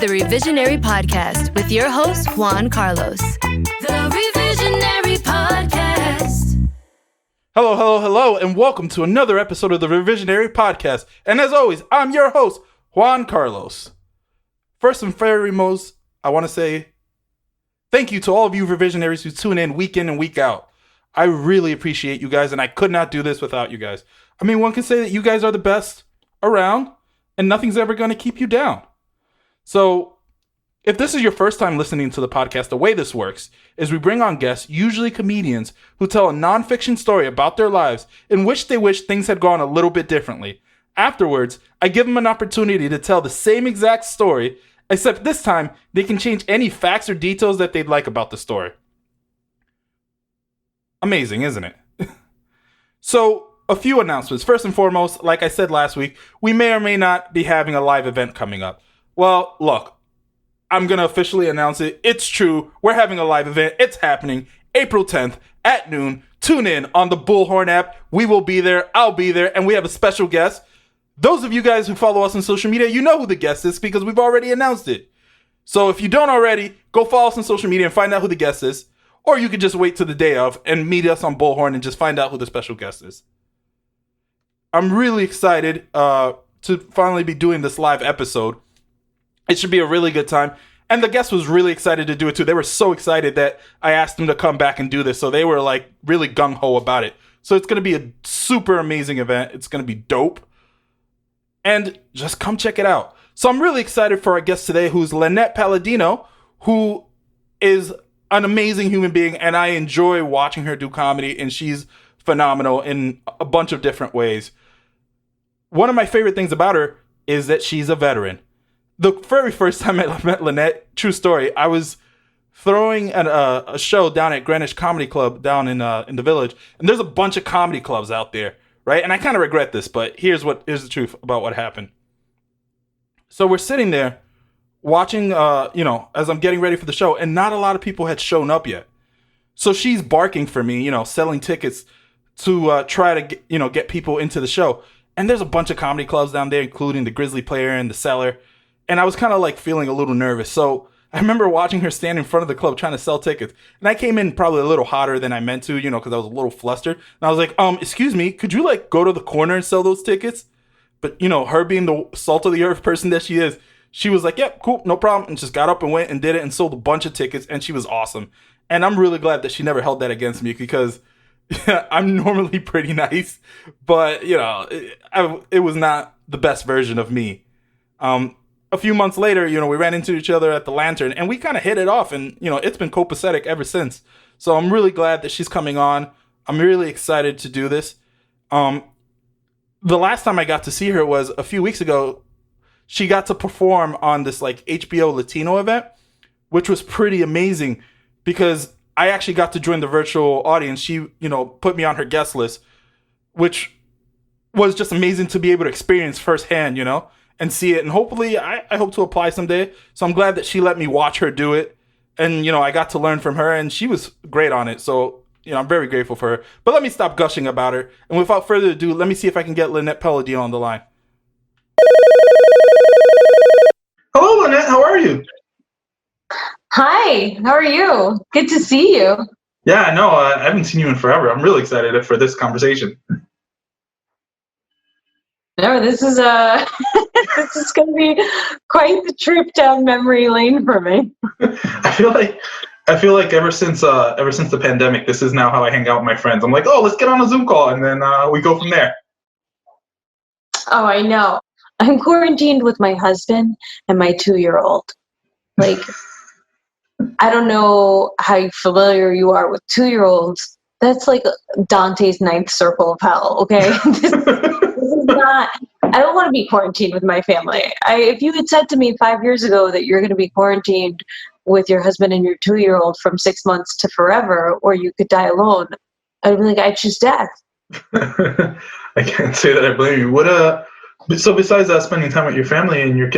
the Revisionary Podcast with your host, Juan Carlos. The Revisionary Podcast. Hello, and welcome to another episode of the Revisionary Podcast. And as always, I'm your host, Juan Carlos. First and foremost, I want to say thank you to all of you revisionaries who tune in week and week out. I really appreciate you guys, and I could not do this without you guys. I mean, one can say that you guys are the best around, and nothing's ever going to keep you down. So, if this is your first time listening to the podcast, the way this works is we bring on guests, usually comedians, who tell a nonfiction story about their lives in which they wish things had gone a little bit differently. Afterwards, I give them an opportunity to tell the same exact story, except this time, they can change any facts or details that they'd like about the story. Amazing, isn't it? So, a few announcements. First and foremost, like I said last week, we may or may not be having a live event coming up. Well, look, I'm going to officially announce it. It's true. We're having a live event. It's happening April 10th at noon. Tune in on the Bullhorn app. We will be there. I'll be there. And we have a special guest. Those of you guys who follow us on social media, you know who the guest is because we've already announced it. So if you don't already, go follow us on social media and find out who the guest is. Or you could just wait till the day of and meet us on Bullhorn and just find out who the special guest is. I'm really excited to finally be doing this live episode. It should be a really good time. And the guest was really excited to do it too. They were so excited that I asked them to come back and do this. So they were like really gung-ho about it. So it's going to be a super amazing event. It's going to be dope. And just come check it out. So I'm really excited for our guest today, who's Linette Paladino, who is an amazing human being, and I enjoy watching her do comedy, and she's phenomenal in a bunch of different ways. One of my favorite things about her is that she's a veteran. The very first time I met Linette, true story, I was throwing a show down at Greenwich Comedy Club down in the Village, and there's a bunch of comedy clubs out there, right? And I kind of regret this, but here's the truth about what happened. So we're sitting there watching, as I'm getting ready for the show, and not a lot of people had shown up yet. So she's barking for me, selling tickets to try to get people into the show. And there's a bunch of comedy clubs down there, including the Grizzly Player and the Cellar. And I was kind of like feeling a little nervous. So I remember watching her stand in front of the club trying to sell tickets. And I came in probably a little hotter than I meant to, because I was a little flustered. And I was like, excuse me, could you go to the corner and sell those tickets? But, her being the salt of the earth person that she is, she was like, yep, cool, no problem. And just got up and went and did it and sold a bunch of tickets. And she was awesome. And I'm really glad that she never held that against me because I'm normally pretty nice. But, it was not the best version of me. A few months later, we ran into each other at the Lantern and we kind of hit it off. And, it's been copacetic ever since. So I'm really glad that she's coming on. I'm really excited to do this. The last time I got to see her was a few weeks ago. She got to perform on this HBO Latino event, which was pretty amazing because I actually got to join the virtual audience. She, put me on her guest list, which was just amazing to be able to experience firsthand, and see it. And hopefully I hope to apply someday. So I'm glad that she let me watch her do it. And, I got to learn from her and she was great on it. So, I'm very grateful for her. But let me stop gushing about her. And without further ado, let me see if I can get Linette Paladino on the line. Hello, Linette. How are you? Hi. How are you? Good to see you. Yeah, no, I haven't seen you in forever. I'm really excited for this conversation. No, this is this is going to be quite the trip down memory lane for me. I feel like ever since the pandemic, this is now how I hang out with my friends. I'm like, oh, let's get on a Zoom call, and then we go from there. Oh, I know. I'm quarantined with my husband and my 2-year-old. I don't know how familiar you are with 2-year-olds. That's like Dante's ninth circle of hell, okay? This is not, I don't want to be quarantined with my family. If you had said to me 5 years ago that you're going to be quarantined with your husband and your 2-year-old from 6 months to forever, or you could die alone, I'd be like, I choose death. I can't say that I blame you. So besides spending time with your family and your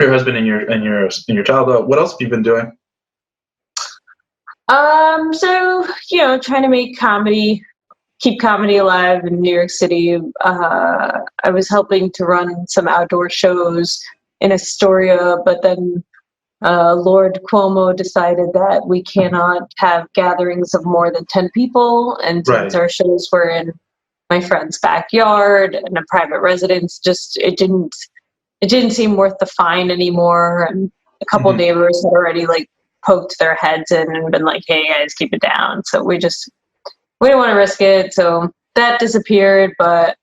husband and your child, what else have you been doing? Trying to make comedy, keep comedy alive in New York City. I was helping to run some outdoor shows in Astoria, but then Lord Cuomo decided that we cannot have gatherings of more than 10 people. And since our shows were in my friend's backyard and a private residence, it didn't seem worth the fine anymore. And a couple neighbors had already like poked their heads in and been like, hey guys, keep it down. So we didn't want to risk it. So that disappeared, but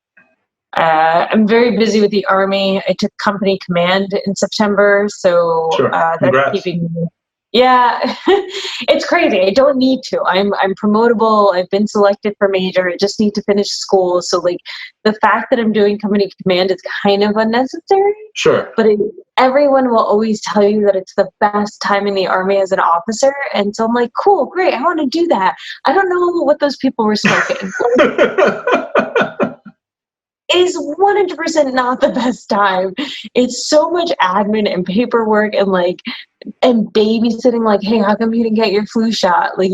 I'm very busy with the Army. I took company command in September, so that's keeping me. Yeah, it's crazy. I don't need to. I'm promotable. I've been selected for major. I just need to finish school. So like the fact that I'm doing company command is kind of unnecessary. Sure. But everyone will always tell you that it's the best time in the Army as an officer, and so I'm like, cool, great. I want to do that. I don't know what those people were smoking. Is 100% not the best time. It's so much admin and paperwork and babysitting. Like, hey, how come you didn't get your flu shot? Like,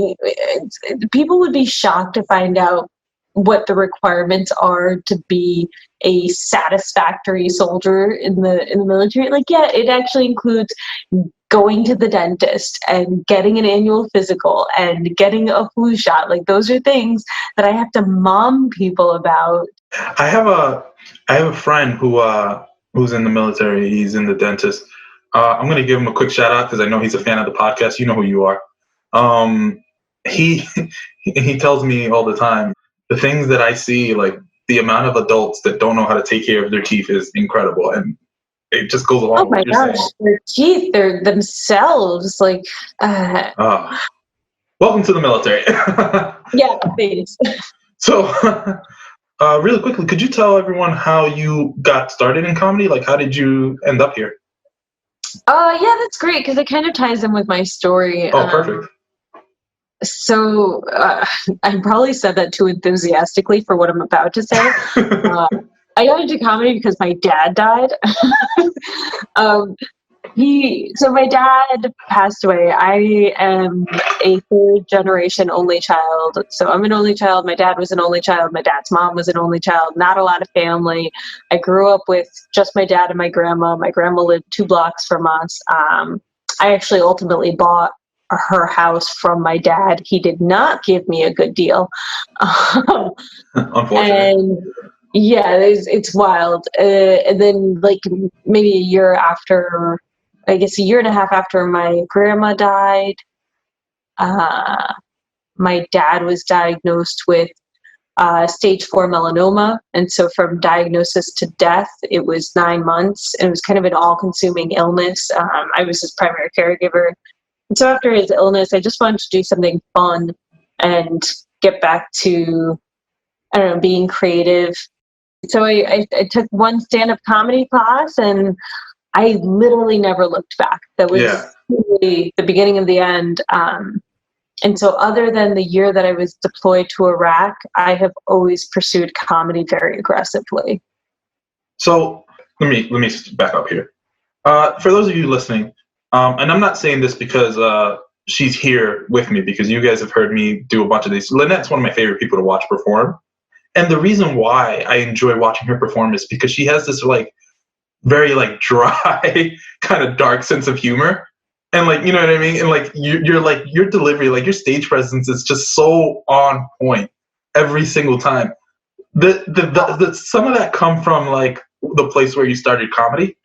people would be shocked to find out what the requirements are to be a satisfactory soldier in the military. Like, yeah, it actually includes going to the dentist and getting an annual physical and getting a flu shot. Like, those are things that I have to mom people about. I have a friend who's in the military. He's in the dentist. I'm going to give him a quick shout out because I know he's a fan of the podcast. You know who you are. He tells me all the time, the things that I see, like the amount of adults that don't know how to take care of their teeth is incredible. And it just goes along with what you're saying. Their teeth, they're themselves like. Welcome to the military. Yeah, thanks. So, really quickly, could you tell everyone how you got started in comedy? Like, how did you end up here? Yeah, that's great because it kind of ties in with my story. Oh, perfect. So I probably said that too enthusiastically for what I'm about to say. I got into comedy because my dad died. So my dad passed away. I am a third generation only child. So I'm an only child. My dad was an only child. My dad's mom was an only child. Not a lot of family. I grew up with just my dad and my grandma. My grandma lived 2 blocks from us. I actually ultimately bought her house from my dad. He did not give me a good deal. Unfortunately. And yeah, it's wild. And then like maybe a year and a half after my grandma died, my dad was diagnosed with stage 4 melanoma. And so from diagnosis to death, it was 9 months. And it was kind of an all-consuming illness. I was his primary caregiver. And so after his illness, I just wanted to do something fun and get back to, I don't know, being creative. So I took one stand-up comedy class and I literally never looked back. That was really the beginning of the end. And so other than the year that I was deployed to Iraq, I have always pursued comedy very aggressively. So let me back up here. For those of you listening, and I'm not saying this because she's here with me, because you guys have heard me do a bunch of these. Lynette's one of my favorite people to watch perform. And the reason why I enjoy watching her perform is because she has this very dry kind of dark sense of humor. And you know what I mean? And your delivery, your stage presence is just so on point every single time. The some of that come from the place where you started comedy?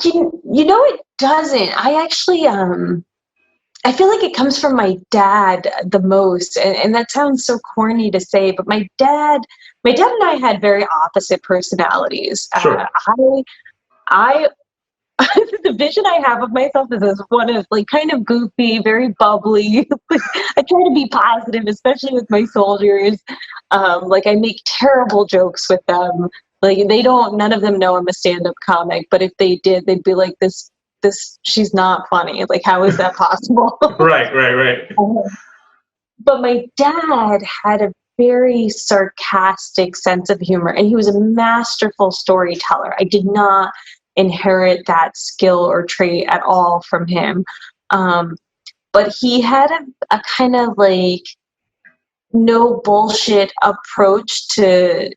You know, it doesn't. I actually, I feel like it comes from my dad the most, and that sounds so corny to say, but my dad and I had very opposite personalities. Sure. I the vision I have of myself is as one of kind of goofy, very bubbly. I try to be positive, especially with my soldiers. I make terrible jokes with them. None of them know I'm a stand-up comic, but if they did, they'd be like, this, she's not funny. How is that possible? Right. But my dad had a very sarcastic sense of humor, and he was a masterful storyteller. I did not inherit that skill or trait at all from him. But he had a kind of no bullshit approach to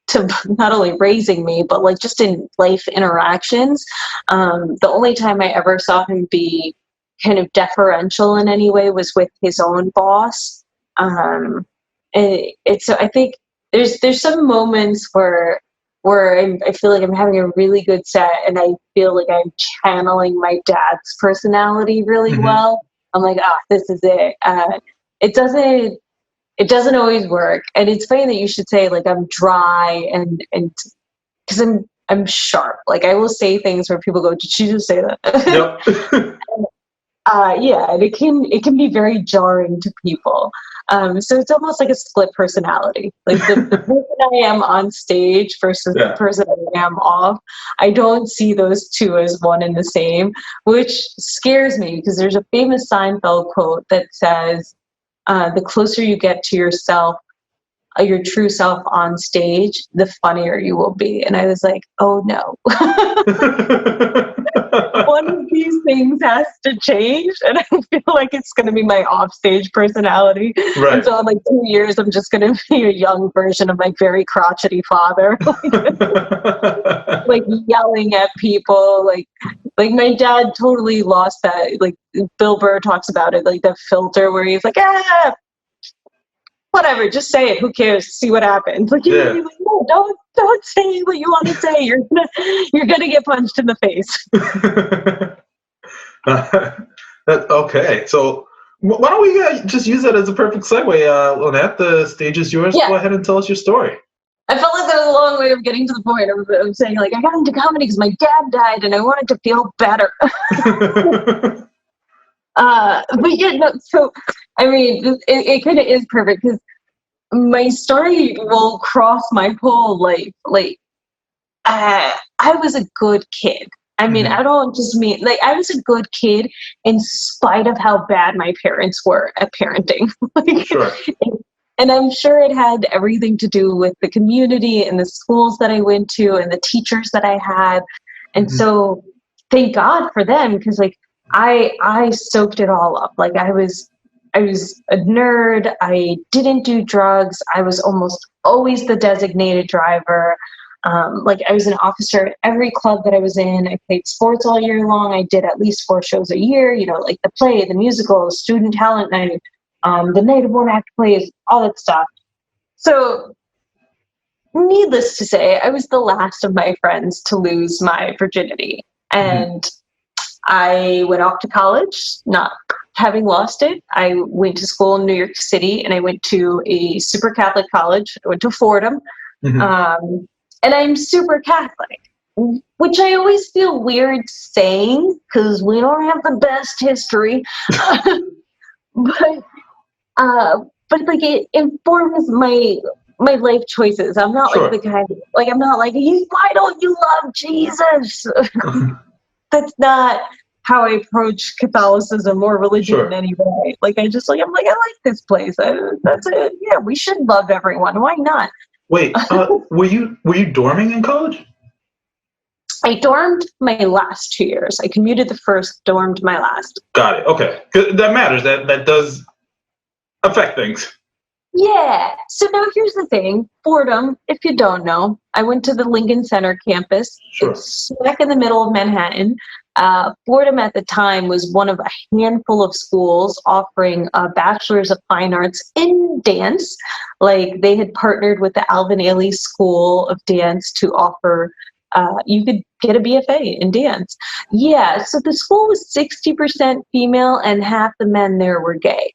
to not only raising me, but like just in life interactions. The only time I ever saw him be kind of deferential in any way was with his own boss. So I think there's some moments where I feel like I'm having a really good set, and I feel like I'm channeling my dad's personality really well. I'm like, this is it. It doesn't always work, and it's funny that you should say like I'm dry and because I'm sharp. Like I will say things where people go, "Did she just say that?" Yep. Yeah, and it can be very jarring to people. So it's almost like a split personality. Like the person I am on stage versus the person I am off. I don't see those two as one and the same, which scares me because there's a famous Seinfeld quote that says, the closer you get to yourself, your true self on stage, the funnier you will be. And I was like, oh no. One of these things has to change, and I feel like it's going to be my offstage personality. Right. And so in like 2 years, I'm just going to be a young version of my very crotchety father, like yelling at people. Like my dad totally lost that. Like Bill Burr talks about it, like the filter where he's like, whatever, just say it. Who cares? See what happens. Like, you're like, no, don't say what you want to say. You're gonna get punched in the face. Okay, so why don't we just use that as a perfect segue? Lynette, the stage is yours. Yeah. Go ahead and tell us your story. I felt like that was a long way of getting to the point. I'm saying like I got into comedy because my dad died and I wanted to feel better. But yeah, no, so I mean, it kind of is perfect because my story will cross my whole life. Like, I was a good kid. I mean, I don't just mean like I was a good kid in spite of how bad my parents were at parenting. Sure. And I'm sure it had everything to do with the community and the schools that I went to and the teachers that I had. And so thank God for them, because like I soaked it all up. Like I was a nerd. I didn't do drugs. I was almost always the designated driver. Like I was an officer at every club that I was in. I played sports all year long. I did at least 4 shows a year, you know, like the play, the musical, student talent night, the night of one act plays, all that stuff. So needless to say, I was the last of my friends to lose my virginity. And I went off to college, not having lost it. I went to school in New York City, and I went to a super Catholic college. I went to Fordham. And I'm super Catholic, which I always feel weird saying because we don't have the best history. But like it informs my life choices. I'm not like the kind of, like I'm not like, why don't you love Jesus? That's not how I approach Catholicism or religion in any way. Like I just like I like this place. That's it. Yeah, we should love everyone. Why not? Wait, were you dorming in college? I dormed my last 2 years. I commuted the first, dormed my last. Got it. Okay, that matters. That does affect things. Yeah. So now here's the thing. Fordham, if you don't know, I went to the Lincoln Center campus. Sure. It's smack in the middle of Manhattan. Fordham at the time was one of a handful of schools offering a bachelor's of fine arts in dance. Like they had partnered with the Alvin Ailey School of Dance to offer, you could get a BFA in dance. Yeah. So the school was 60% female and half the men there were gay.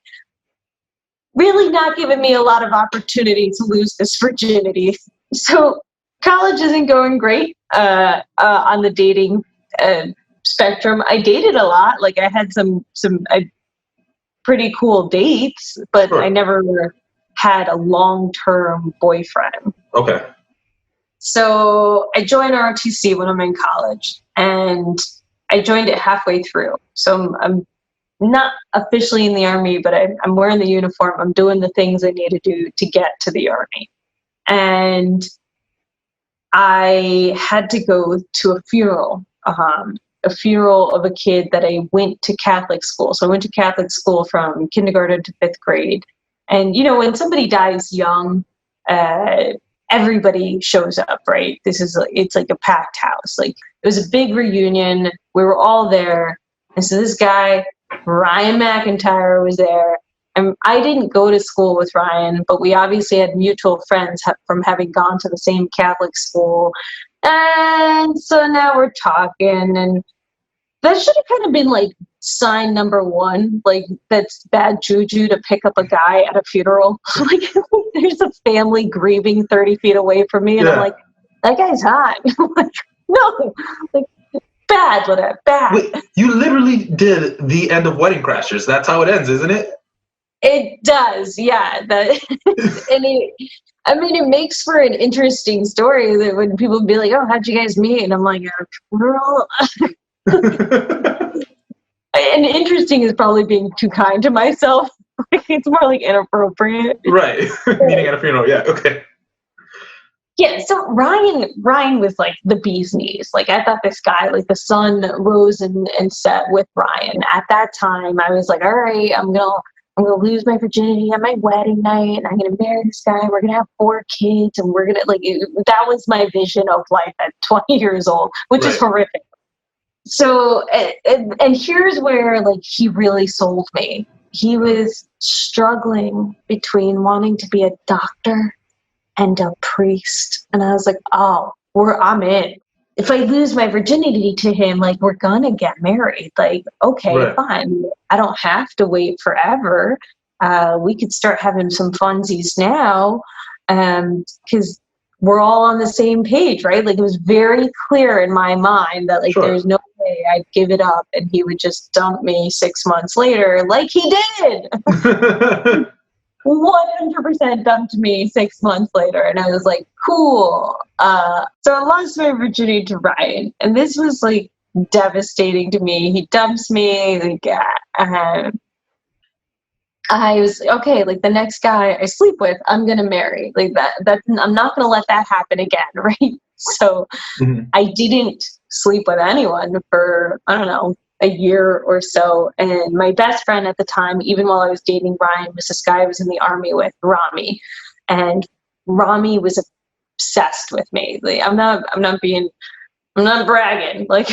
Really not giving me a lot of opportunity to lose this virginity. So college isn't going great on the dating spectrum. I dated a lot. Like I had some pretty cool dates, but I never had a long-term boyfriend. Okay. So I joined ROTC when I'm in college, and I joined it halfway through. So I'm not officially in the Army, but I'm wearing the uniform. I'm doing the things I need to do to get to the Army. And I had to go to a funeral of a kid that I went to Catholic school. So I went to Catholic school from kindergarten to 5th grade. And, you know, when somebody dies young, everybody shows up, right? It's like a packed house. Like it was a big reunion. We were all there. And so this guy, Ryan McIntyre, was there. And I didn't go to school with Ryan, but we obviously had mutual friends from having gone to the same Catholic school. And so now we're talking, and that should have kind of been like sign number one, like that's bad juju to pick up a guy at a funeral. Like there's a family grieving 30 feet away from me, and I'm like, that guy's hot. Like, no, like bad, Linette, bad. Wait, you literally did the end of Wedding Crashers. That's how it ends, isn't it? It does, yeah. And it makes for an interesting story that when people be like, "Oh, how'd you guys meet?" And I'm like, "Girl." And interesting is probably being too kind to myself. Like it's more like inappropriate. Right. Meeting at a funeral. Yeah. Okay. Yeah. So Ryan was like the bee's knees. Like I thought this guy, like the sun rose and set with Ryan. At that time, I was like, all right, I'm gonna lose my virginity at my wedding night, and I'm gonna marry this guy. We're gonna have 4 kids, and we're gonna that was my vision of life at 20 years old, which is horrific. So, and here's where like he really sold me. He was struggling between wanting to be a doctor and a priest, and I was like, oh, I'm in. If I lose my virginity to him, like we're gonna get married. Like, okay, fine. I don't have to wait forever. We could start having some funsies now, because we're all on the same page, right? Like it was very clear in my mind that like there's no way I'd give it up and he would just dump me 6 months later, like he did. 100% dumped me 6 months later, and I was like, cool. So I lost my virginity to Ryan, and this was like devastating to me. He dumps me, like, I was okay. Like the next guy I sleep with, I'm gonna marry. Like that. I'm not gonna let that happen again, right? So I didn't sleep with anyone for I don't know a year or so. And my best friend at the time, even while I was dating Ryan, was this guy I was in the army with, Rami, and Rami was obsessed with me. Like I'm not bragging. Like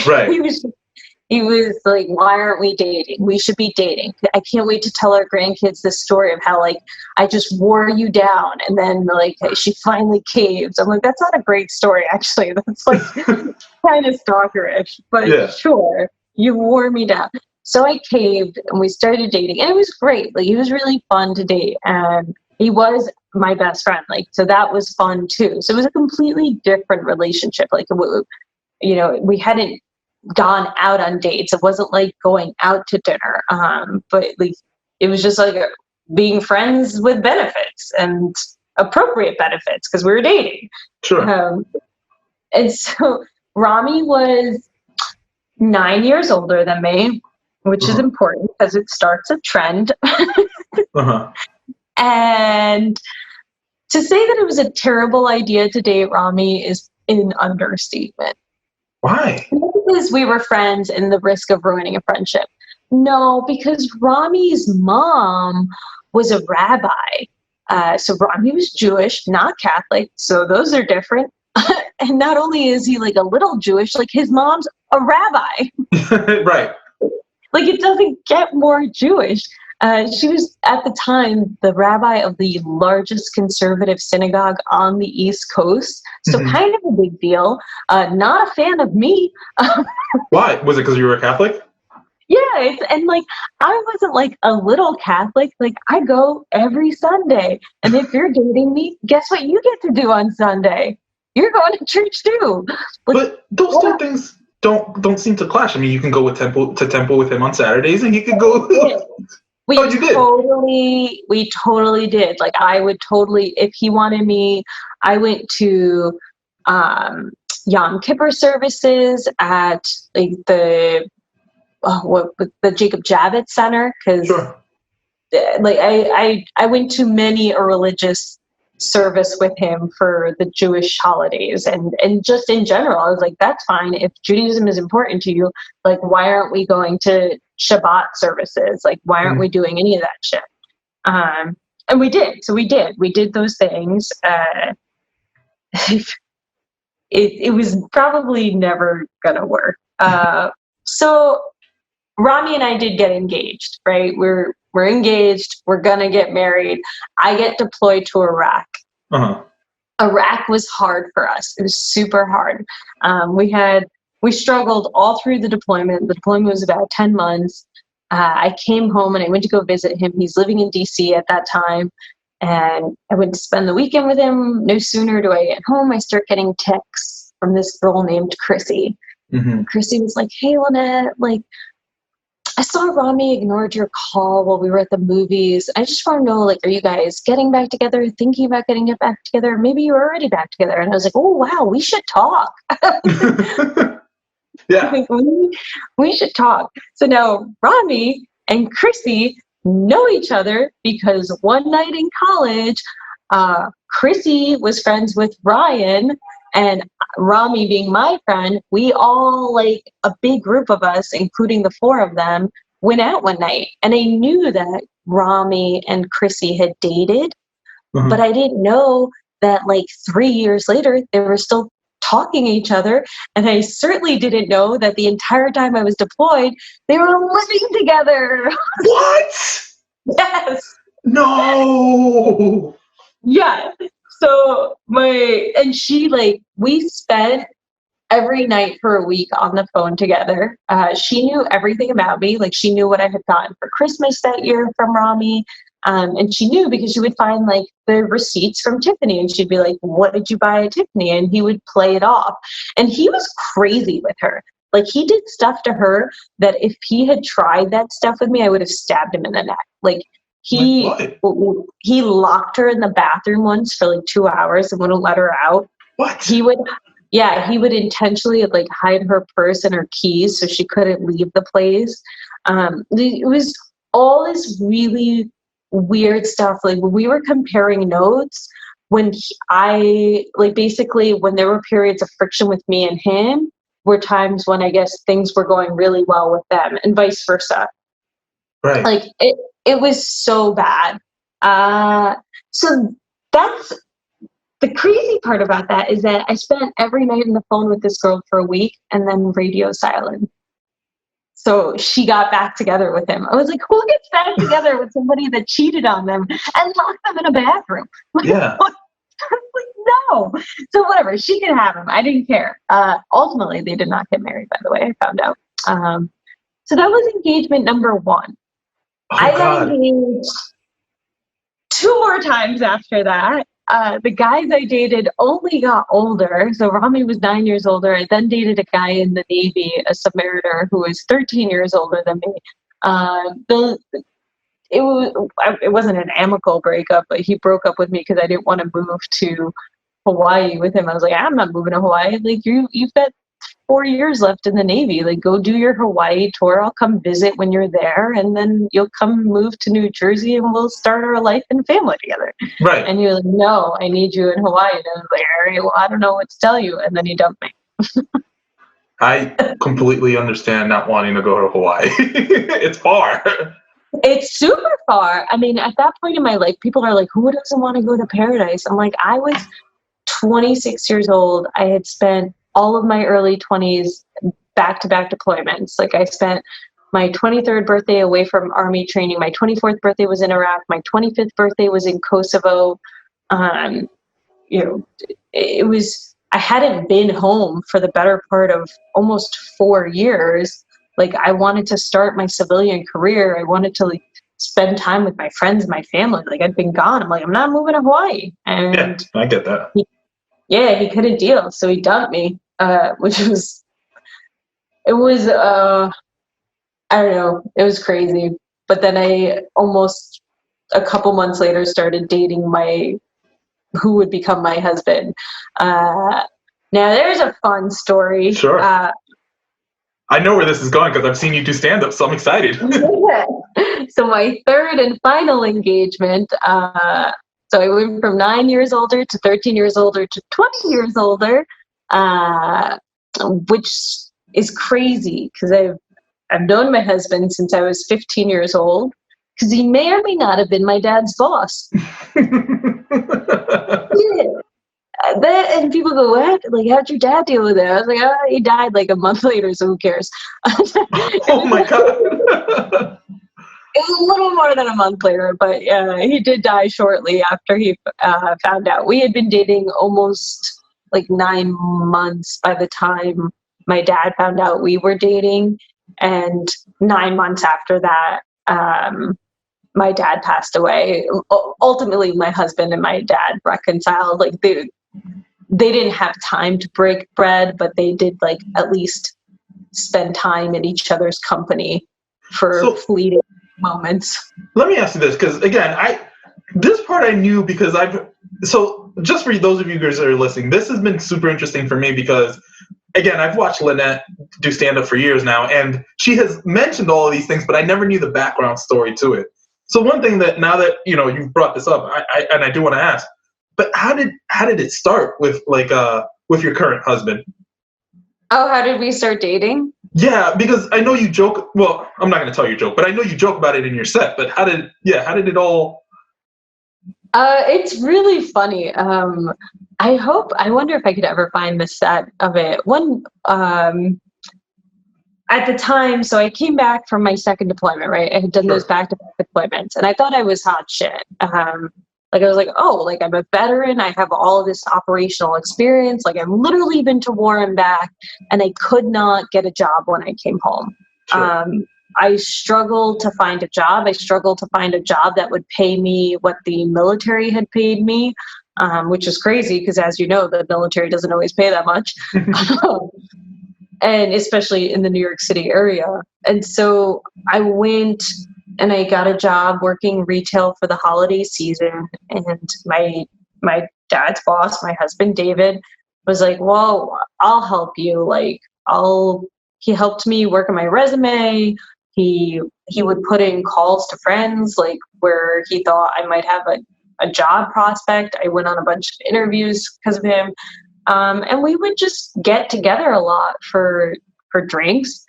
he was like, why aren't we dating? We should be dating. I can't wait to tell our grandkids this story of how like I just wore you down and then like she finally caved. I'm like, that's not a great story actually. That's like kind of stalkerish, but sure, you wore me down. So I caved and we started dating, and it was great. Like he was really fun to date, and he was my best friend. Like so that was fun too. So it was a completely different relationship. Like we hadn't gone out on dates. It wasn't like going out to dinner, but like it was just like being friends with benefits and appropriate benefits because we were dating. Sure. And so Rami was 9 years older than me, which is important because it starts a trend. And to say that it was a terrible idea to date Rami is an understatement. Why? Not because we were friends and the risk of ruining a friendship. No, because Rami's mom was a rabbi. So Rami was Jewish, not Catholic. So those are different. And not only is he like a little Jewish, like his mom's a rabbi. Right. Like it doesn't get more Jewish. She was at the time the rabbi of the largest conservative synagogue on the East Coast. So kind of a big deal. Not a fan of me. Why? Was it because you were a Catholic? Yeah, and like I wasn't like a little Catholic. Like I go every Sunday. And if you're dating me, guess what you get to do on Sunday? You're going to church too. Like, but those two things don't seem to clash. I mean, you can go to temple with him on Saturdays, and he could go. We totally did. Like I would totally, if he wanted me, I went to Yom Kippur services at like the Jacob Javits Center because like I went to many a religious service with him for the Jewish holidays and just in general. I was like, that's fine. If Judaism is important to you, like why aren't we going to Shabbat services? Like why aren't we doing any of that shit? And we did. So we did those things. it was probably never gonna work. So Rami and I did get engaged, right? We're engaged. We're gonna get married. I get deployed to Iraq. Uh-huh. Iraq was hard for us. It was super hard. We struggled all through the deployment. The deployment was about 10 months. I came home and I went to go visit him. He's living in DC at that time. And I went to spend the weekend with him. No sooner do I get home, I start getting texts from this girl named Chrissy. Mm-hmm. Chrissy was like, "Hey, Lynette, like, I saw Rami ignored your call while we were at the movies. I just want to know, like, are you guys getting back together, thinking about getting it back together? Maybe you're already back together." And I was like, "Oh, wow, we should talk." Yeah. Like, we should talk. So now Rami and Chrissy know each other because one night in college, Chrissy was friends with Ryan, and Rami being my friend, we all, like a big group of us, including the four of them, went out one night. And I knew that Rami and Chrissy had dated, Mhm. but I didn't know that like 3 years later, they were still talking to each other. And I certainly didn't know that the entire time I was deployed, they were living together. What? Yes. No. Yeah. So she, like, we spent every night for a week on the phone together. She knew everything about me. Like, she knew what I had gotten for Christmas that year from Rami. And she knew because she would find like the receipts from Tiffany and she'd be like, "What did you buy at Tiffany?" And he would play it off. And he was crazy with her. Like, he did stuff to her that if he had tried that stuff with me, I would have stabbed him in the neck. Like, he locked her in the bathroom once for like 2 hours and wouldn't let her out. What? He would intentionally like hide her purse and her keys so she couldn't leave the place. It was all this really weird stuff. Like, when we were comparing notes, when basically when there were periods of friction with me and him, were times when I guess things were going really well with them, and vice versa. Right. Like, it was so bad. So that's the crazy part about that, is that I spent every night on the phone with this girl for a week and then radio silent. So she got back together with him. I was like, who gets back together with somebody that cheated on them and locked them in a bathroom? Yeah. Like, no. So whatever, she can have him. I didn't care. Ultimately, they did not get married, by the way, I found out. So that was engagement number one. Oh, I got God. engaged 2 more times after that. The guys I dated only got older. So Rami was 9 years older. I then dated a guy in the Navy, a submariner, who was 13 years older than me. It wasn't an amicable breakup, but he broke up with me because I didn't want to move to Hawaii with him. I was like, I'm not moving to Hawaii. Like, you've got 4 years left in the Navy. Like, go do your Hawaii tour. I'll come visit when you're there, and then you'll come move to New Jersey, and we'll start our life and family together. Right. And he was like, "No, I need you in Hawaii." And I was like, "All right, well, I don't know what to tell you." And then he dumped me. I completely understand not wanting to go to Hawaii. It's far. It's super far. I mean, at that point in my life, people are like, who doesn't want to go to paradise? I'm like, I was 26 years old. I had spent all of my early 20s back-to-back deployments. Like, I spent my 23rd birthday away from Army training. My 24th birthday was in Iraq. My 25th birthday was in Kosovo. It was, I hadn't been home for the better part of almost 4 years. Like, I wanted to start my civilian career. I wanted to, like, spend time with my friends and my family. Like, I'd been gone. I'm like, I'm not moving to Hawaii. And Yeah, I get that. he couldn't deal. So he dumped me, which was, I don't know, it was crazy. But then I almost a couple months later started dating who would become my husband. Now there's a fun story. Sure. I know where this is going because I've seen you do stand-up, so I'm excited. So my third and final engagement, so I went from 9 years older to 13 years older to 20 years older, which is crazy because I've known my husband since I was 15 years old, because he may or may not have been my dad's boss. Yeah. And people go, what? Like, how'd your dad deal with it? I was like, oh, he died like a month later, so who cares? Oh my God. It was a little more than a month later, but he did die shortly after he found out. We had been dating almost like 9 months by the time my dad found out we were dating. And 9 months after that, my dad passed away. Ultimately, my husband and my dad reconciled. Like they didn't have time to break bread, but they did like at least spend time in each other's company for fleeting moments. Let me ask you this, because again, this part I knew because so just for those of you guys that are listening, this has been super interesting for me because again, I've watched Linette do stand-up for years now, and she has mentioned all of these things, but I never knew the background story to it. So one thing that now that you've brought this up, I do want to ask, but how did it start with with your current husband? Oh, how did we start dating? Yeah, because I know you joke. Well, I'm not going to tell you a joke, but I know you joke about it in your set. But how did it all? It's really funny. I wonder if I could ever find the set of it. At the time, so I came back from my second deployment, right? I had done those back-to-back deployments, and I thought I was hot shit. Like I was like, oh, like I'm a veteran. I have all of this operational experience. Like I've literally been to war and back, and I could not get a job when I came home. Sure. I struggled to find a job. I struggled to find a job that would pay me what the military had paid me, which is crazy because, as you know, the military doesn't always pay that much, and especially in the New York City area. And so I went and I got a job working retail for the holiday season. And my dad's boss, my husband, David, was like, well, I'll help you. Like, he helped me work on my resume. He would put in calls to friends, like where he thought I might have a job prospect. I went on a bunch of interviews because of him. And we would just get together a lot for drinks.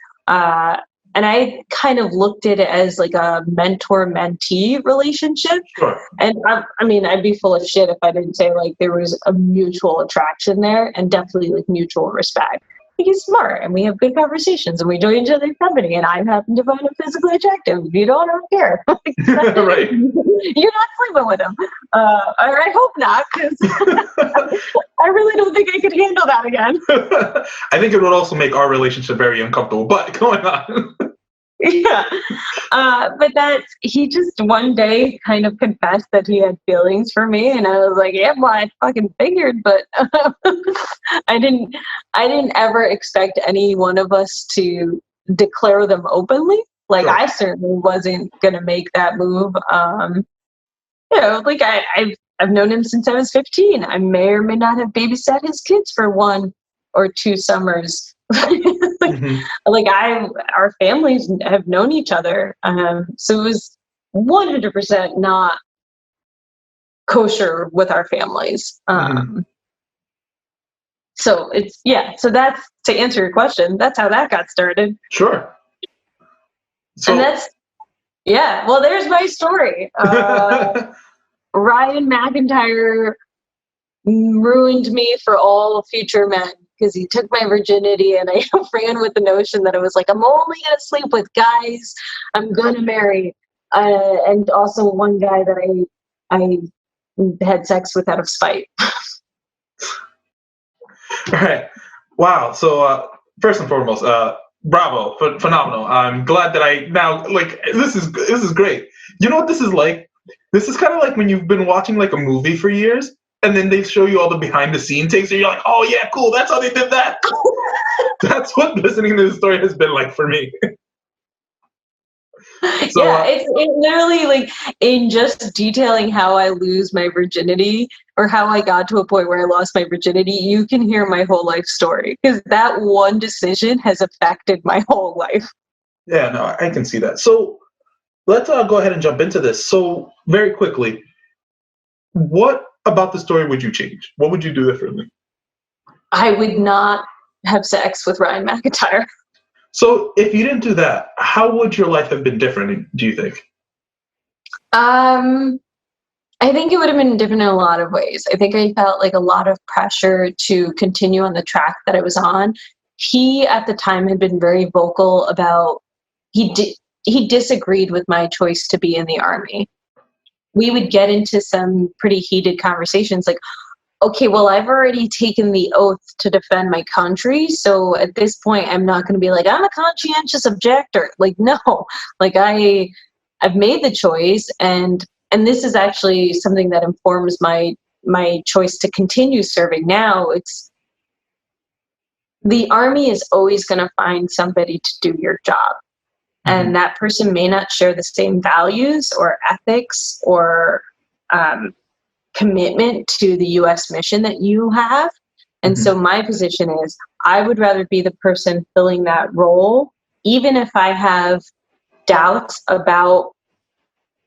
And I kind of looked at it as like a mentor-mentee relationship. Sure. And I mean, I'd be full of shit if I didn't say like there was a mutual attraction there and definitely like mutual respect. He's smart and we have good conversations and we enjoy each other's company and I happen to find him physically attractive. If you don't care. Right. You're not sleeping with him. Or I hope not, because I really don't think I could handle that again. I think it would also make our relationship very uncomfortable, but going on. Yeah. But he just one day kind of confessed that he had feelings for me, and I was like, yeah, well, I fucking figured, but I didn't ever expect any one of us to declare them openly. Like, sure. I certainly wasn't gonna make that move. Like I've known him since I was 15. I may or may not have babysat his kids for 1 or 2 summers. Our families have known each other, so it was 100% not kosher with our families. So that's, to answer your question, that's how that got started. Sure. So, and well, there's my story. Ryan McIntyre ruined me for all future men because he took my virginity, and I ran with the notion that it was like, I'm only going to sleep with guys I'm going to marry. And also one guy that I had sex with out of spite. All right. Wow. So first and foremost, bravo, phenomenal. I'm glad that I now, like, this is great. You know what this is like? This is kind of like when you've been watching like a movie for years, and then they show you all the behind the scene takes, and you're like, oh yeah, cool, that's how they did that. That's what listening to this story has been like for me. So, yeah, it literally, like, in just detailing how I lose my virginity or how I got to a point where I lost my virginity, you can hear my whole life story, because that one decision has affected my whole life. Yeah, no, I can see that. So let's go ahead and jump into this. So very quickly, what about the story would you change? What would you do differently? I would not have sex with Ryan McIntyre. So if you didn't do that, how would your life have been different, do you think? I think it would have been different in a lot of ways. I think I felt like a lot of pressure to continue on the track that I was on. He, at the time, had been very vocal about he disagreed with my choice to be in the Army. We would get into some pretty heated conversations like, okay, well, I've already taken the oath to defend my country, so at this point, I'm not going to be like, I'm a conscientious objector. Like, no, like I've made the choice, and this is actually something that informs my choice to continue serving now. It's the Army is always going to find somebody to do your job. And that person may not share the same values or ethics or commitment to the U.S. mission that you have. And so my position is I would rather be the person filling that role, even if I have doubts about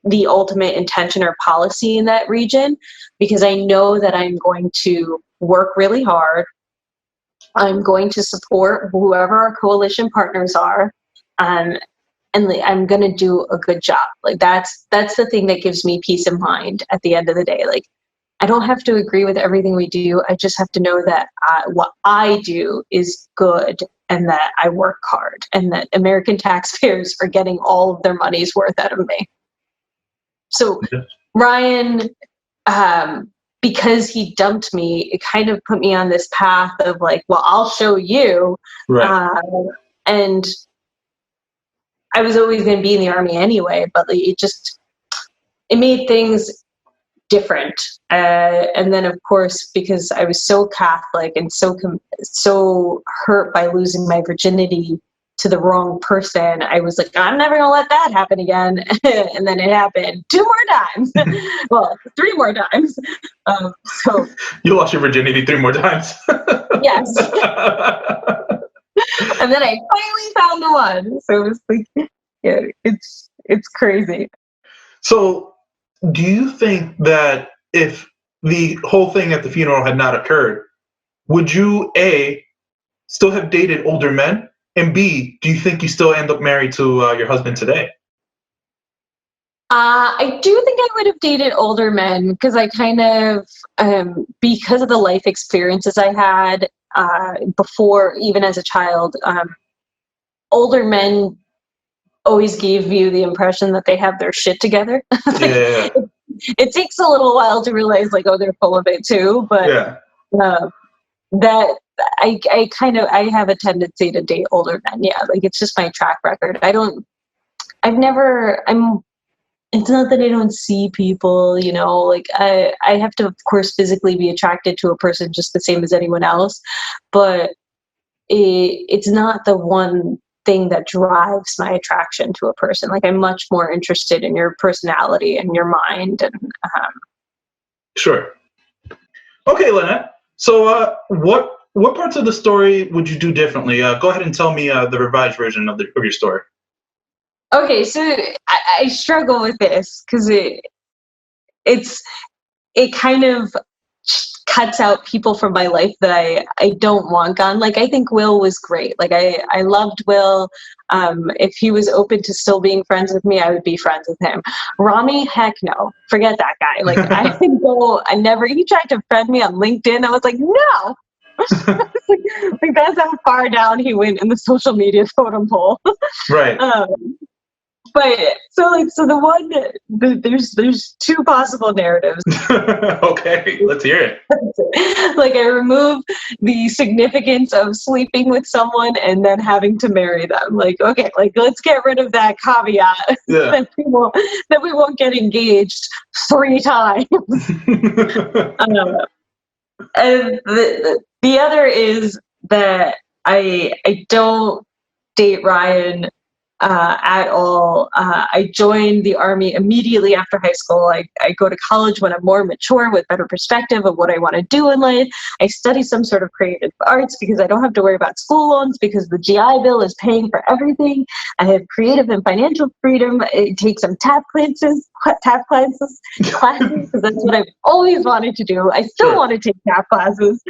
the ultimate intention or policy in that region, because I know that I'm going to work really hard. I'm going to support whoever our coalition partners are. And I'm going to do a good job. Like that's the thing that gives me peace of mind at the end of the day. Like I don't have to agree with everything we do. I just have to know that what I do is good and that I work hard and that American taxpayers are getting all of their money's worth out of me. So Ryan, because he dumped me, it kind of put me on this path of like, well, I'll show you. Right. And I was always going to be in the Army anyway, but it made things different. And then, of course, because I was so Catholic and so hurt by losing my virginity to the wrong person, I was like, I'm never going to let that happen again. And then it happened 2 more times. Well, 3 more times. So you lost your virginity 3 more times. Yes. And then I finally found the one. So it was like, yeah, it's crazy. So do you think that if the whole thing at the funeral had not occurred, would you, A, still have dated older men? And B, do you think you still end up married to your husband today? I do think I would have dated older men because I kind of, because of the life experiences I had before, even as a child, older men always gave you the impression that they have their shit together. Yeah. It takes a little while to realize, like, oh, they're full of it too. But that I have a tendency to date older men. Yeah, like it's just my track record. It's not that I don't see people, you know, like I have to, of course, physically be attracted to a person just the same as anyone else, but it's not the one thing that drives my attraction to a person. Like I'm much more interested in your personality and your mind. And Sure. Okay, Lynette. So what parts of the story would you do differently? Go ahead and tell me the revised version of your story. Okay, so I struggle with this because it kind of cuts out people from my life that I don't want gone. Like I think Will was great. Like I loved Will. If he was open to still being friends with me, I would be friends with him. Rami, heck no. Forget that guy. Like he tried to friend me on LinkedIn. I was like, no. like that's how far down he went in the social media totem pole. Right. But so the one there's 2 possible narratives. Okay, let's hear it. Like I remove the significance of sleeping with someone and then having to marry them. Like okay, like let's get rid of that caveat that we won't get engaged 3 times. And the other is that I don't date Ryan at all. I joined the Army immediately after high school. I go to college when I'm more mature with better perspective of what I want to do in life. I study some sort of creative arts because I don't have to worry about school loans because the GI Bill is paying for everything. I have creative and financial freedom. I take some tap classes because that's what I've always wanted to do. I still want to take tap classes.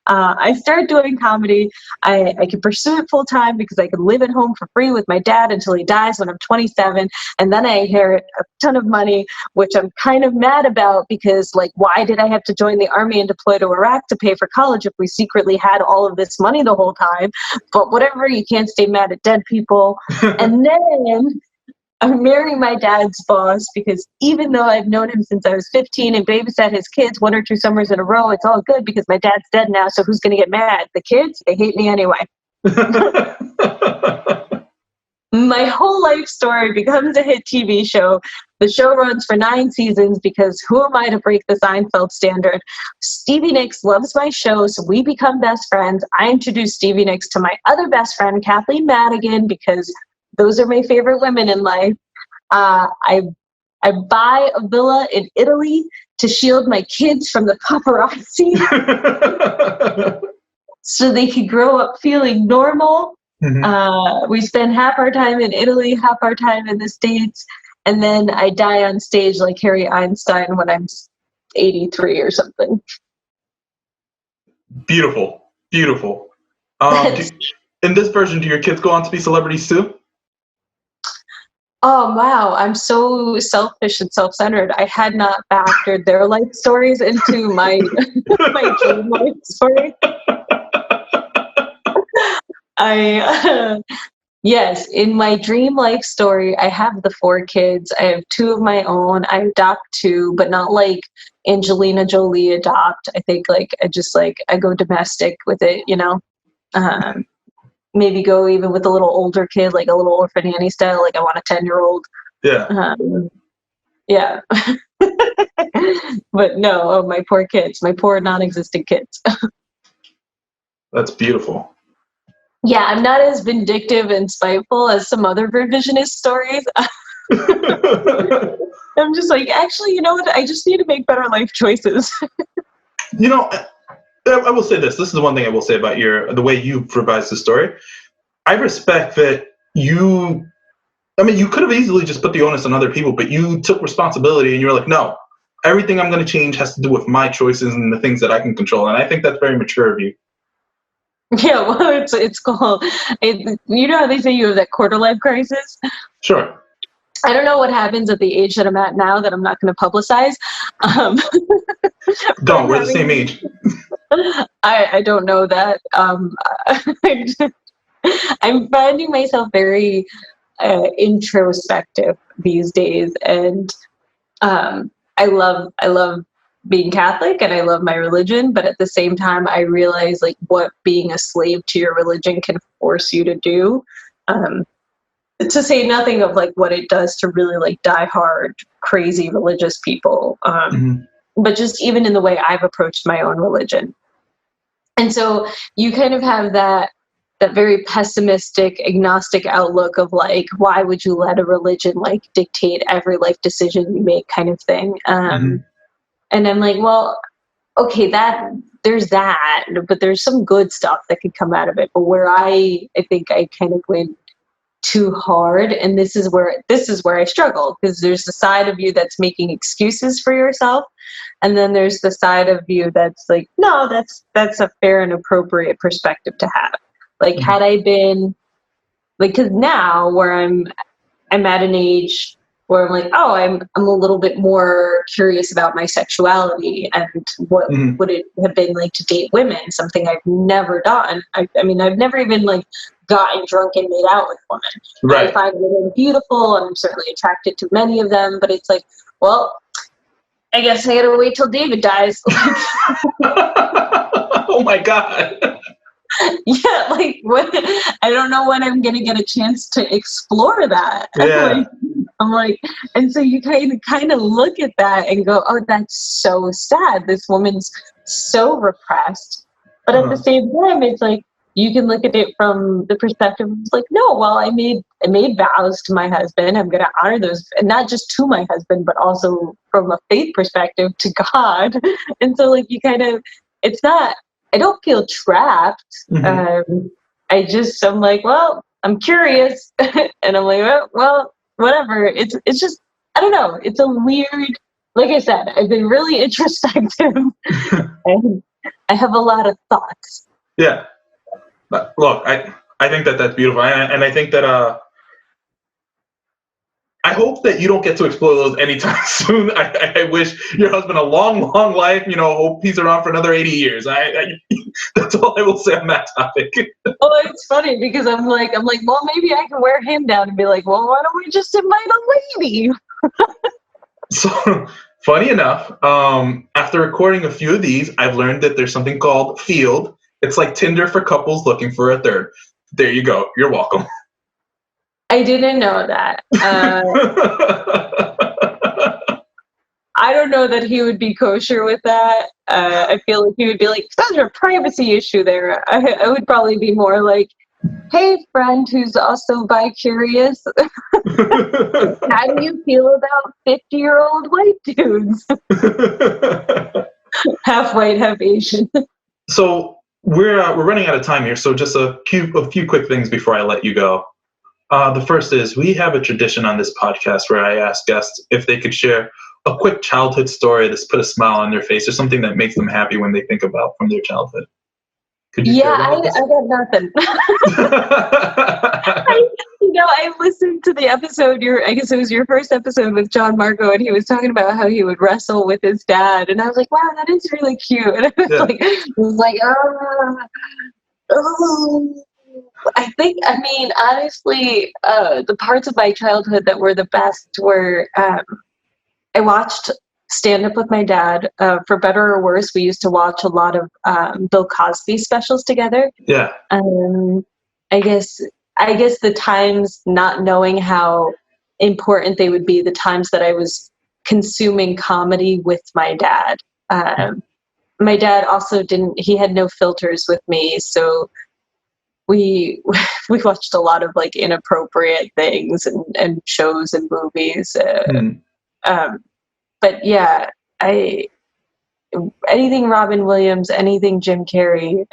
I started doing comedy. I could pursue it full time because I could live at home for free with my dad until he dies when I'm 27. And then I inherit a ton of money, which I'm kind of mad about because, like, why did I have to join the army and deploy to Iraq to pay for college if we secretly had all of this money the whole time? But whatever, you can't stay mad at dead people. And then I'm marrying my dad's boss because even though I've known him since I was 15 and babysat his kids 1 or 2 summers in a row, it's all good because my dad's dead now, so who's going to get mad? The kids? They hate me anyway. My whole life story becomes a hit TV show. The show runs for 9 seasons because who am I to break the Seinfeld standard? Stevie Nicks loves my show, so we become best friends. I introduce Stevie Nicks to my other best friend, Kathleen Madigan, because those are my favorite women in life. I buy a villa in Italy to shield my kids from the paparazzi so they could grow up feeling normal. Mm-hmm. We spend half our time in Italy, half our time in the States, and then I die on stage like Harry Einstein when I'm 83 or something. Beautiful. Beautiful. In this version, do your kids go on to be celebrities too? Oh, wow. I'm so selfish and self-centered. I had not factored their life stories into my my dream life story. Yes, in my dream life story, I have the 4 kids. I have 2 of my own. I adopt 2, but not like Angelina Jolie adopt. I think I go domestic with it, you know. Maybe go even with a little older kid, like a little orphan nanny style. Like I want a 10-year-old. Yeah. Yeah. But no, my poor kids, my poor non-existent kids. That's beautiful. Yeah, I'm not as vindictive and spiteful as some other revisionist stories. I'm just like, actually, you know what? I just need to make better life choices. You know, I will say this. This is the one thing I will say about the way you've revised the story. I respect that you could have easily just put the onus on other people, but you took responsibility and you were like, no, everything I'm going to change has to do with my choices and the things that I can control. And I think that's very mature of you. Yeah, well, it's called, you know how they say you have that quarter life crisis? Sure. I don't know what happens at the age that I'm at now that I'm not going to publicize. Don't, we're the same age. I don't know that. I'm finding myself very introspective these days, and I love being Catholic and I love my religion, but at the same time I realize like what being a slave to your religion can force you to do. To say nothing of like what it does to really like diehard crazy religious people. But just even in the way I've approached my own religion. And so you kind of have that very pessimistic, agnostic outlook of like, why would you let a religion like dictate every life decision you make kind of thing? And I'm like, well, okay, there's that, but there's some good stuff that could come out of it. But where I think I kind of went too hard, and this is where I struggle, because there's the side of you that's making excuses for yourself, and then there's the side of you that's like, no, that's a fair and appropriate perspective to have. Like, had I been like, because now where I'm at an age where I'm like, oh, I'm a little bit more curious about my sexuality and what would it have been like to date women, something I've never done. I mean, I've never even like gotten drunk and made out with women. Right. I find women beautiful and I'm certainly attracted to many of them, but it's like, well, I guess I gotta wait till David dies. Oh my God. Yeah, like what? I don't know when I'm gonna get a chance to explore that. Yeah. I'm like, and so you kind of look at that and go, oh, that's so sad. This woman's so repressed. But at the same time, it's like you can look at it from the perspective of like, no, well, I made vows to my husband. I'm gonna honor those, and not just to my husband, but also from a faith perspective to God. And so like it's not. I don't feel trapped. I'm like, well, I'm curious. And I'm like, well, whatever. It's just, I don't know. It's a weird, like I said, I've been really introspective. And I have a lot of thoughts. Yeah. Look, I think that that's beautiful, and I think that I hope that you don't get to explore those anytime soon. I wish your husband a long, long life. Hope he's around for another 80 years. That's all I will say on that topic. Well, it's funny because I'm like, well, maybe I can wear him down and be like, well, why don't we just invite a lady? So, funny enough, after recording a few of these, I've learned that there's something called Field. It's like Tinder for couples looking for a third. There you go. You're welcome. I didn't know that. I don't know that he would be kosher with that. I feel like he would be like, there's a privacy issue there. I would probably be more like, hey, friend who's also bi-curious. How do you feel about 50-year-old white dudes? Half white, half Asian. So we're running out of time here. So just a few quick things before I let you go. The first is we have a tradition on this podcast where I ask guests if they could share a quick childhood story that's put a smile on their face or something that makes them happy when they think about from their childhood. Could you share I got nothing. I listened to the episode, I guess it was your first episode with John Marco, and he was talking about how he would wrestle with his dad, and I was like, wow, that is really cute. And I was like, honestly, the parts of my childhood that were the best were I watched stand-up with my dad. For better or worse, we used to watch a lot of Bill Cosby specials together. Yeah. I guess the times not knowing how important they would be, the times that I was consuming comedy with my dad. My dad also he had no filters with me, so we watched a lot of like inappropriate things and shows and movies. But yeah, anything Robin Williams, anything Jim Carrey,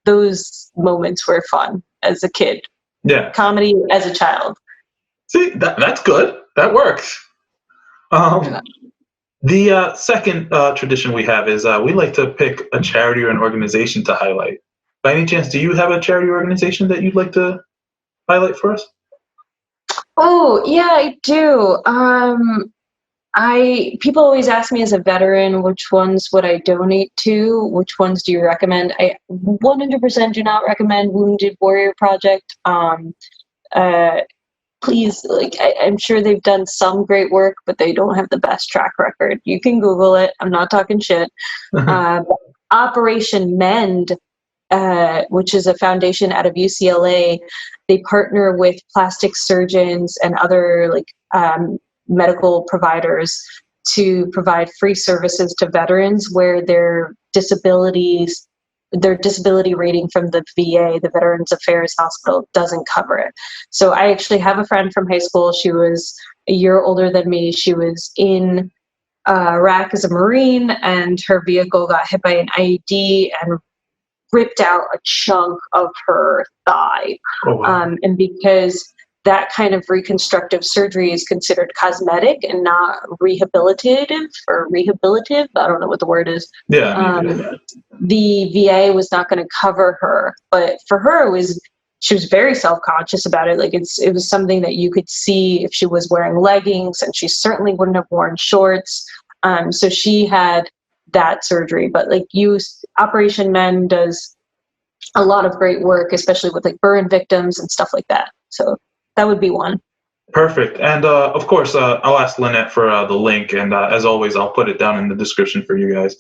those moments were fun as a kid. Yeah. Comedy as a child. See, that's good. That works. The second tradition we have is we like to pick a charity or an organization to highlight. By any chance, do you have a charity or organization that you'd like to highlight for us? Oh, yeah, I do. People always ask me as a veteran, which ones would I donate to? Which ones do you recommend? I 100% do not recommend Wounded Warrior Project. Please, I'm sure they've done some great work, but they don't have the best track record. You can Google it. I'm not talking shit. Operation Mend, which is a foundation out of UCLA, they partner with plastic surgeons and other medical providers to provide free services to veterans where their disability rating from the VA, the Veterans Affairs Hospital, doesn't cover it. So I actually have a friend from high school. She was a year older than me. She was in Iraq as a Marine, and her vehicle got hit by an IED and ripped out a chunk of her thigh. Oh, wow. And because that kind of reconstructive surgery is considered cosmetic and not rehabilitative. I don't know what the word is. Yeah. The VA was not going to cover her, but for her she was very self-conscious about it. It was something that you could see if she was wearing leggings, and she certainly wouldn't have worn shorts. So she had that surgery, but Operation Men does a lot of great work, especially with burn victims and stuff like that. So that would be one. Perfect. And of course, I'll ask Linette for the link, and as always, I'll put it down in the description for you guys.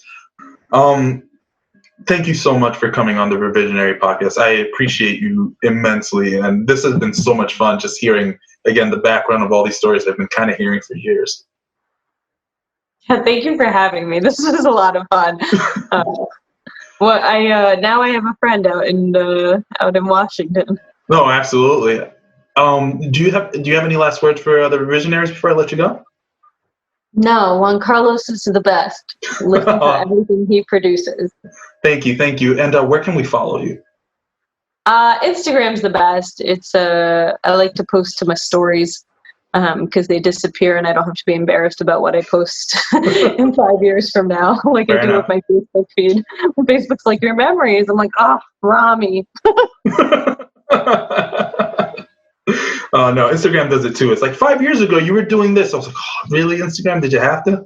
Thank you so much for coming on the Revisionary Podcast. I appreciate you immensely, and this has been so much fun just hearing, again, the background of all these stories I've been kind of hearing for years. Thank you for having me. This was a lot of fun. Now I have a friend out in Washington. No, absolutely. Do you have any last words for the Revisionaries before I let you go? No, Juan Carlos is the best. Listen to everything he produces. Thank you. And where can we follow you? Instagram's the best. It's I like to post to my stories. because they disappear and I don't have to be embarrassed about what I post in 5 years from now, like I do with my Facebook feed. Facebook's like, your memories. I'm like, oh, Rami. Oh, no, Instagram does it too. It's like 5 years ago, you were doing this. I was like, oh, really, Instagram? Did you have to?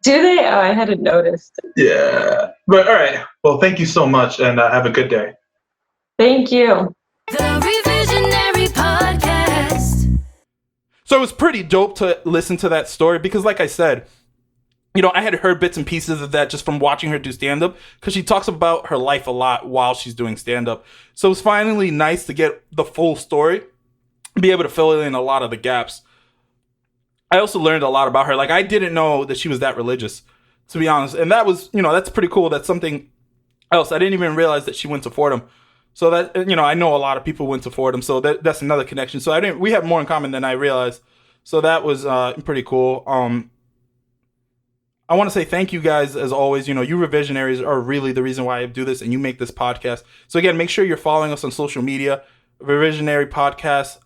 Do they? Oh, I hadn't noticed. Yeah. But all right. Well, thank you so much, and have a good day. Thank you. The Revisionary Podcast. So it was pretty dope to listen to that story because, like I said, you know, I had heard bits and pieces of that just from watching her do stand-up because she talks about her life a lot while she's doing stand-up. So it was finally nice to get the full story, be able to fill in a lot of the gaps. I also learned a lot about her. Like, I didn't know that she was that religious, to be honest. And that was, you know, that's pretty cool. That's something else. I didn't even realize that she went to Fordham. So that, you know, I know a lot of people went to Fordham. So that's another connection. So we have more in common than I realized. So that was pretty cool. I want to say thank you guys, as always. You know, you Revisionaries are really the reason why I do this and you make this podcast. So again, make sure you're following us on social media. Revisionary Podcast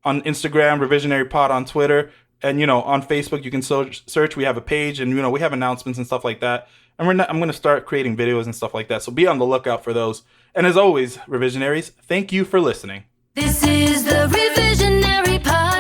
on Instagram, Revisionary Pod on Twitter. And, you know, on Facebook, you can search. We have a page and, you know, we have announcements and stuff like that. And I'm going to start creating videos and stuff like that. So be on the lookout for those. And as always, Revisionaries, thank you for listening. This is the Revisionary Podcast.